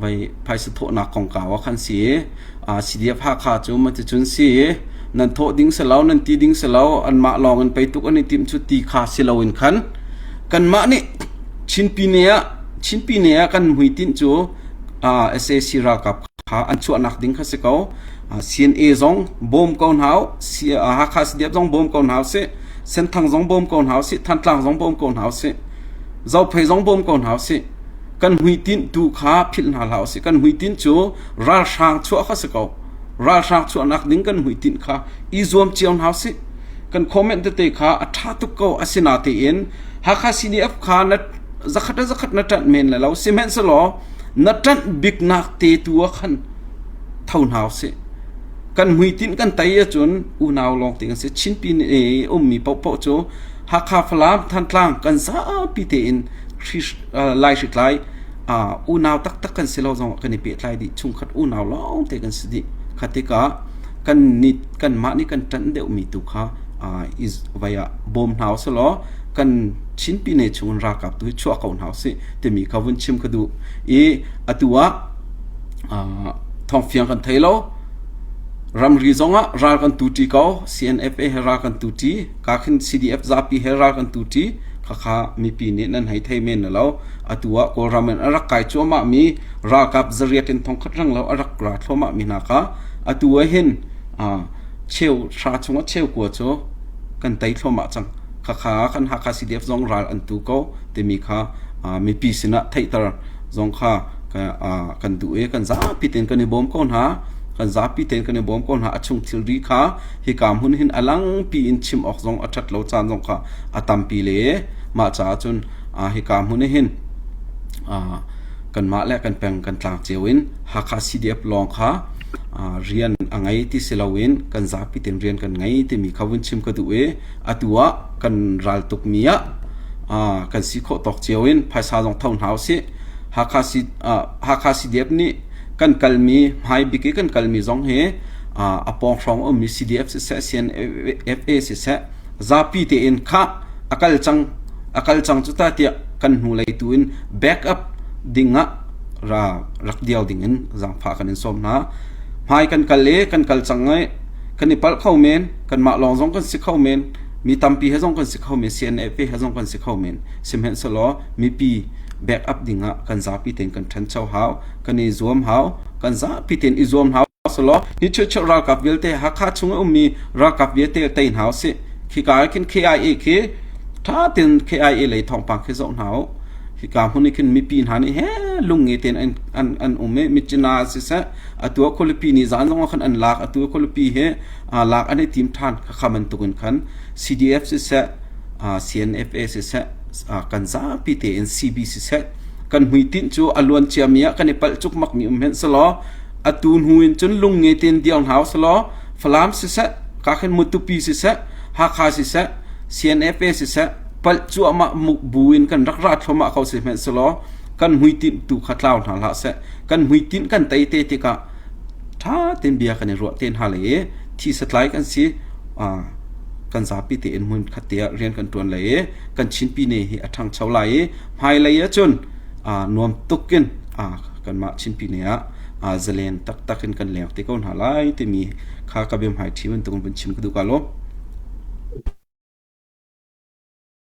ไว้ภายสะโทนักของกาวคันสีCDF ภาคาจูมันจะจุนสีนันโทดิ้งเสลานันตีดิ้งเสลาอันมาลองกันไปทุกอันนี้ติมชุดตีขาเสลาอินคันกันมานี่ชินปีเนียกันหุยตินจูSAC รากับขาอันชวนนักดิ้งเขาเสกเอาCNA ซองบอมกอนหาวหาคา CDF ซองบอมกอนหาวเสเส้นทางซองบอมกอนหาวเสทันทางซองบอมกอนหาวเสเจ้าเพยซองบอมกอนหาวเสกันหุยตินดูขาพิลหาหาวเสกันหุยตินจูราชางชัวเขาเสกเอาราชางชัวนักดิ้งกันหุยตินขาอีซวมเจียวหาวเสกันคอมเมนต์เตะขาอัฐาตุกเกาอสินาเตเอ็นหาคา CDF ขานัดจักนัดเมนแล้วซีเมนต์สลอนัดบิกนักเตตัวขันเท่าหาวเสกันหุยตินกันไตยจนอูนาวลองติกันเสชินปีนมีปอโจหาคาฟลามทันทางกันซาปีเตอินไลชิกไลอูนาวตักกันเสลาจงกันนี่เปียไลดิชุงขัดอูนาวลองเตกันสดิขัดติกากันนิดกันมานี่กันตันเดวมีตุขาis via bom house สลอกันชินปีเนชุนรากับตัวชัวเขาหาวสิแต่มีเขาวนชิมกระดูอตัวทองเฟียงกันไทยแล้วรำรีซงรากันตุตีเขา CNFA รากันตุตีกาขิน CDF ซาปีรากันตุตีข้ามีปีนี้นั้นให้ไทยเมนแล้วอตัวก็รามันรักไก่ชัวมามีรากับจริยตินทองขัดรังแล้วรักกราดชัวมามีนาคาอตัวเห็นเชลชาชงเชลกัวโจกันไตชัวมาจังข้าคันหาคา CDF ซงราอันตุเขาแต่มีข้ามีปีสินะไทยตระซงข้ากันดูกันซาปีเต็นกันในบอมก้อนหากันซาปีเต็นกันในบอมก้อนหาชงทิลรีข้าฮิกามหุนหินอลังปีอินชิมออกซงอัชัดเหลาจานซงข้าตัมปีเล่มาจ้าจนฮิกามหุนหินกันมาและกันแปลงกันตางเจวินหาคา CDF ลองข้าเรียนไงที่เสลาวินกันซาปีเต็นเรียนกันไงที่มีเขาวินชิมกันดูตัวกันรัลตุกเมียกันสิโคตกเจวินภาษาจงท่องหาวสิหาคา CDF นี่กันกัลมีไฮบิกกันกัลมีจงเฮอปองฟองมี CDF สิเซ CNFA สิเซซาปีเตอินข้าอากาลจังจุดตาเตียกันหูไลตุอินแบ็กอัพดิ่งะรักเดียวดิ่งินจังพากันอินสมนะไฮกันกัลเล่กันกัลจังไงกันนิปัลเข้าเมนกันมาลองจงกันสิเข้าเมนมีตัมปีให้จงกันสิเข้าเมน CNFA ให้จงกันสิเข้าเมนสิมเห็นสลอมีปีแบ็กอัพดิ่งะกันซาปีเต็นกันทันเช้าหาวกันอีซวมหาวกันซาปีเต็นอีซวมหาวสลอนี่เชื่อรากับเวลเตหักขาชงมีรากับเวลเตเต็นหาวสิขี้กายกิน KIA คือถ้าเต็น KIA เลยทองปังคือจงหาวขี้กาหุ่นนี่ขึ้นมีปีนหานี่เฮลุงเอเต็นอันมิจนาสิเสอตัวคนละปีนี่จานจงขันอันลากตัวคนละปีเฮลากอันนี้ทีมทานข้ามันตุกันขัน CDF สิเสCNFA สิเสกันซาปีเตน CB สิเสกันหุยตินจูอลวนเชียมียกันในปัลจุกมักมีเห็นสลออตูนหุยจนลุงเงเตนเดียวหาวสลอฟลามสิเสกาขันมุตุปีสิเสหาคาสิเส CNFA สิเสปัลจูมามุกบูอินกันรักราชมาเขาสิเห็นสลอกันหุยตินตูขัดลาวหาละเสกันหุยตินกันไตเตติกะถ้าเต็นเบียกันในรัวเต็นหาเลยที่สไลด์กันสิกันซาปีเตนมุนขัดเตียเรียนกันตัวเลยกันชินปีเนหิอัทังเฉาไหลภายเลยจนนวมตุกินกันมาชินปีเนียเจเลนตักกันแล้วที่ก้นหาไหลที่มีข้ากระเบียมหายที่มันตรงเป็นชิมกระดูกกาลบ